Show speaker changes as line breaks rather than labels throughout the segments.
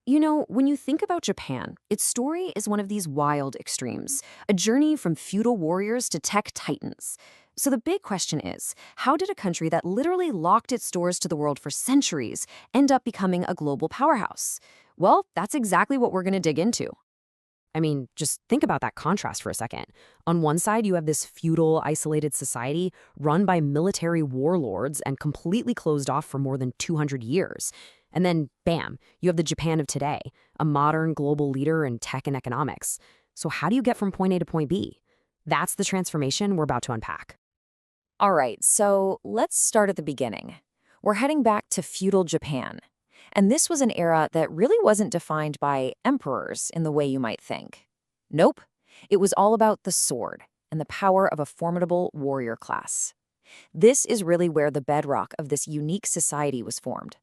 When you think about Japan, its story is one of these wild extremes, a journey from feudal warriors to tech titans. So the big question is, how did a country that literally locked its doors to the world for centuries end up becoming a global powerhouse? Well, that's exactly what we're going to dig into. I mean, just think about that contrast for a second. On one side, you have this feudal, isolated society run by military warlords and completely closed off for more than 200 years. And then, bam, you have the Japan of today, a modern global leader in tech and economics. So how do you get from point A to point B? That's the transformation we're about to unpack.
All right, so let's start at the beginning. We're heading back to feudal Japan. And this was an era that really wasn't defined by emperors in the way you might think. Nope, it was all about the sword and the power of a formidable warrior class. This is really where the bedrock of this unique society was formed.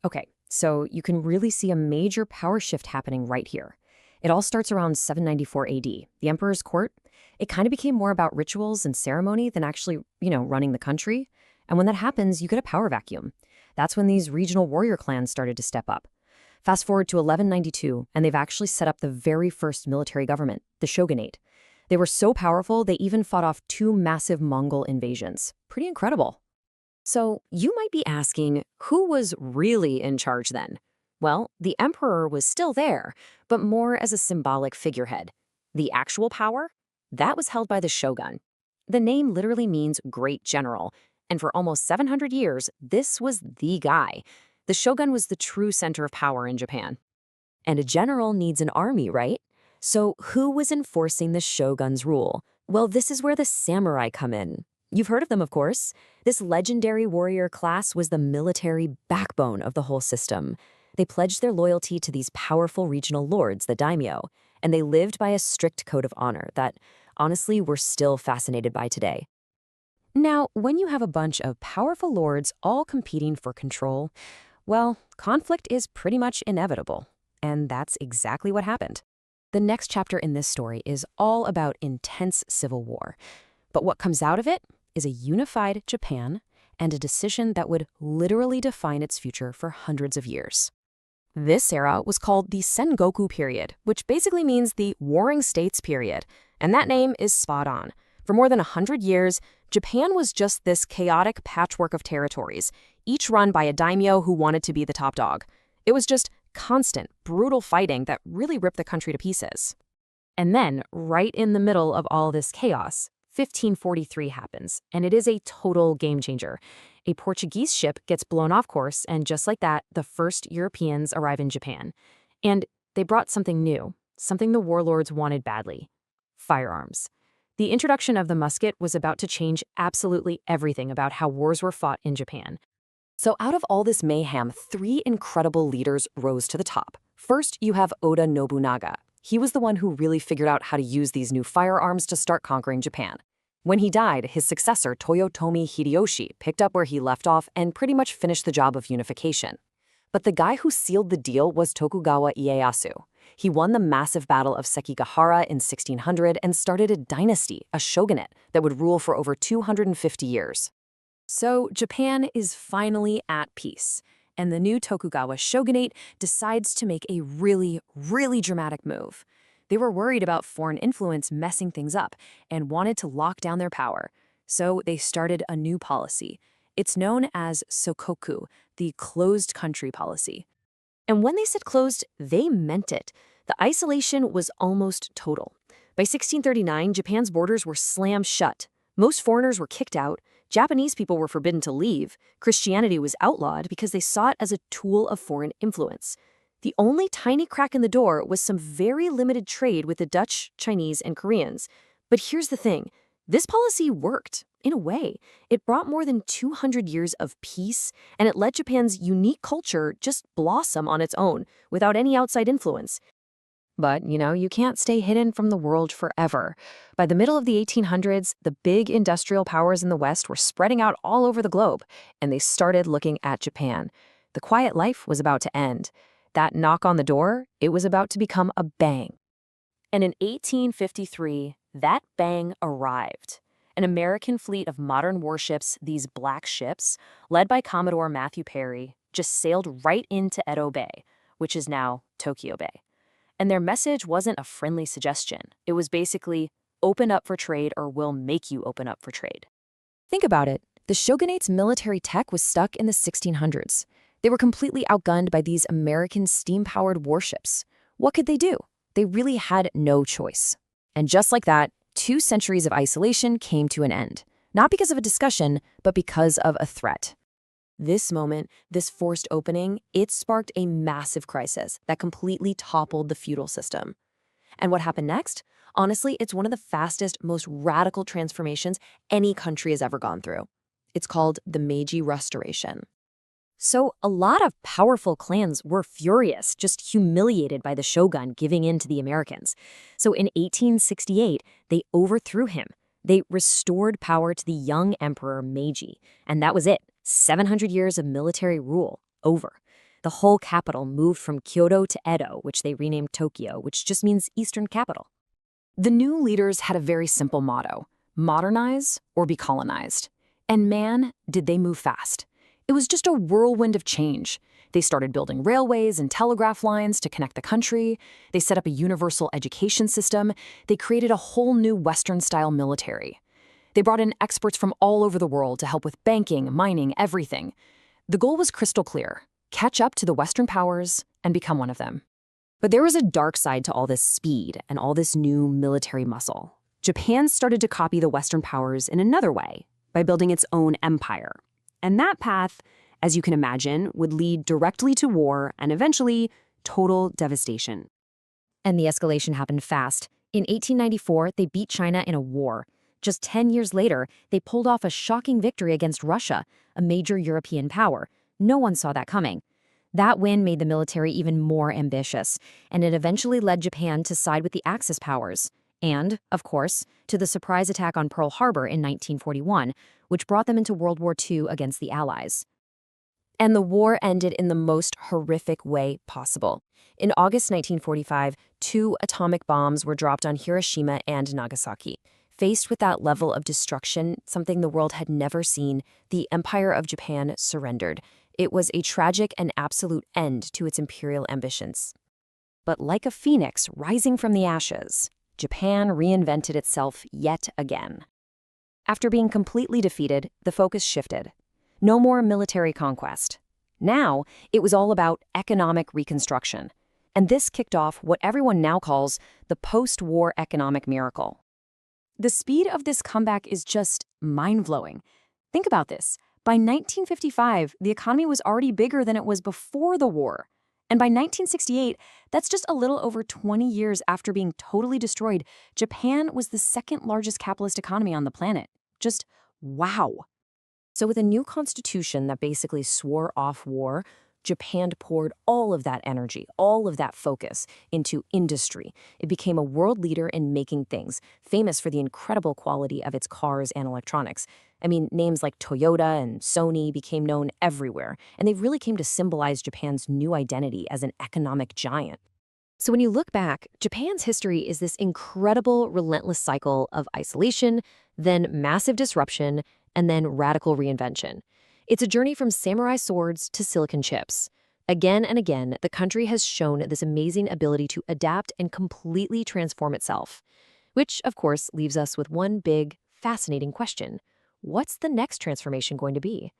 Okay, so you can really see a major power shift happening right here. It all starts around 794 AD, the emperor's court. It kind of became more about rituals and ceremony than actually, running the country. And when that happens, you get a power vacuum. That's when these regional warrior clans started to step up. Fast forward to 1192, and they've actually set up the very first military government, the shogunate. They were so powerful, they even fought off two massive Mongol invasions. Pretty incredible. So you might be asking, who was really in charge then? Well, the emperor was still there, but more as a symbolic figurehead. The actual power? That was held by the shogun. The name literally means great general, and for almost 700 years, this was the guy. The shogun was the true center of power in Japan. And a general needs an army, right? So who was enforcing the shogun's rule? Well, this is where the samurai come in. You've heard of them, of course. This legendary warrior class was the military backbone of the whole system. They pledged their loyalty to these powerful regional lords, the daimyo, and they lived by a strict code of honor that, honestly, we're still fascinated by today. Now, when you have a bunch of powerful lords all competing for control, well, conflict is pretty much inevitable. And that's exactly what happened. The next chapter in this story is all about intense civil war. But what comes out of it is a unified Japan and a decision that would literally define its future for hundreds of years. This era was called the Sengoku period, which basically means the Warring States period. And that name is spot on. For more than 100 years, Japan was just this chaotic patchwork of territories, each run by a daimyo who wanted to be the top dog. It was just constant, brutal fighting that really ripped the country to pieces. And then, right in the middle of all this chaos, 1543 happens, and it is a total game changer. A Portuguese ship gets blown off course, and just like that, the first Europeans arrive in Japan. And they brought something new, something the warlords wanted badly: firearms. The introduction of the musket was about to change absolutely everything about how wars were fought in Japan. So out of all this mayhem, three incredible leaders rose to the top. First, you have Oda Nobunaga. He was the one who really figured out how to use these new firearms to start conquering Japan. When he died, his successor, Toyotomi Hideyoshi, picked up where he left off and pretty much finished the job of unification. But the guy who sealed the deal was Tokugawa Ieyasu. He won the massive battle of Sekigahara in 1600 and started a dynasty, a shogunate, that would rule for over 250 years. So Japan is finally at peace, and the new Tokugawa shogunate decides to make a really, really dramatic move. They were worried about foreign influence messing things up and wanted to lock down their power. So they started a new policy. It's known as Sokoku, the closed country policy. And when they said closed, they meant it. The isolation was almost total. By 1639, Japan's borders were slammed shut. Most foreigners were kicked out. Japanese people were forbidden to leave. Christianity was outlawed because they saw it as a tool of foreign influence. The only tiny crack in the door was some very limited trade with the Dutch, Chinese, and Koreans. But here's the thing. This policy worked, in a way. It brought more than 200 years of peace, and it let Japan's unique culture just blossom on its own, without any outside influence. But, you can't stay hidden from the world forever. By the middle of the 1800s, the big industrial powers in the West were spreading out all over the globe, and they started looking at Japan. The quiet life was about to end. That knock on the door, it was about to become a bang. And in 1853, that bang arrived. An American fleet of modern warships, these black ships, led by Commodore Matthew Perry, just sailed right into Edo Bay.
which is now Tokyo Bay. And their message wasn't a friendly suggestion. It was basically, open up for trade or we'll make you open up for trade.
Think about it. The shogunate's military tech was stuck in the 1600s. They were completely outgunned by these American steam-powered warships. What could they do? They really had no choice. And just like that, 2 centuries of isolation came to an end. Not because of a discussion, but because of a threat. This moment, this forced opening, it sparked a massive crisis that completely toppled the feudal system. And what happened next? Honestly, it's one of the fastest, most radical transformations any country has ever gone through. It's called the Meiji Restoration. So a lot of powerful clans were furious, just humiliated by the shogun giving in to the Americans. So in 1868, they overthrew him. They restored power to the young emperor Meiji, and that was it. 700 years of military rule, over. The whole capital moved from Kyoto to Edo, which they renamed Tokyo, which just means Eastern Capital. The new leaders had a very simple motto: modernize or be colonized. And man, did they move fast. It was just a whirlwind of change. They started building railways and telegraph lines to connect the country. They set up a universal education system. They created a whole new Western-style military. They brought in experts from all over the world to help with banking, mining, everything. The goal was crystal clear: catch up to the Western powers and become one of them. But there was a dark side to all this speed and all this new military muscle. Japan started to copy the Western powers in another way, by building its own empire. And that path, as you can imagine, would lead directly to war and eventually total devastation. And the escalation happened fast. In 1894, they beat China in a war. Just 10 years later, they pulled off a shocking victory against Russia, a major European power. No one saw that coming. That win made the military even more ambitious, and it eventually led Japan to side with the Axis powers. And, of course, to the surprise attack on Pearl Harbor in 1941, which brought them into World War II against the Allies. And the war ended in the most horrific way possible. In August 1945, 2 atomic bombs were dropped on Hiroshima and Nagasaki. Faced with that level of destruction, something the world had never seen, the Empire of Japan surrendered. It was a tragic and absolute end to its imperial ambitions. But like a phoenix rising from the ashes, Japan reinvented itself yet again. After being completely defeated, the focus shifted. No more military conquest. Now, it was all about economic reconstruction. And this kicked off what everyone now calls the post-war economic miracle. The speed of this comeback is just mind-blowing. Think about this. By 1955, the economy was already bigger than it was before the war. And by 1968, that's just a little over 20 years after being totally destroyed, Japan was the second largest capitalist economy on the planet. Just wow. So with a new constitution that basically swore off war, Japan poured all of that energy, all of that focus into industry. It became a world leader in making things, famous for the incredible quality of its cars and electronics. I mean, names like Toyota and Sony became known everywhere, and they really came to symbolize Japan's new identity as an economic giant. So when you look back, Japan's history is this incredible, relentless cycle of isolation, then massive disruption, and then radical reinvention. It's a journey from samurai swords to silicon chips. Again and again, the country has shown this amazing ability to adapt and completely transform itself. Which, of course, leaves us with one big, fascinating question. What's the next transformation going to be?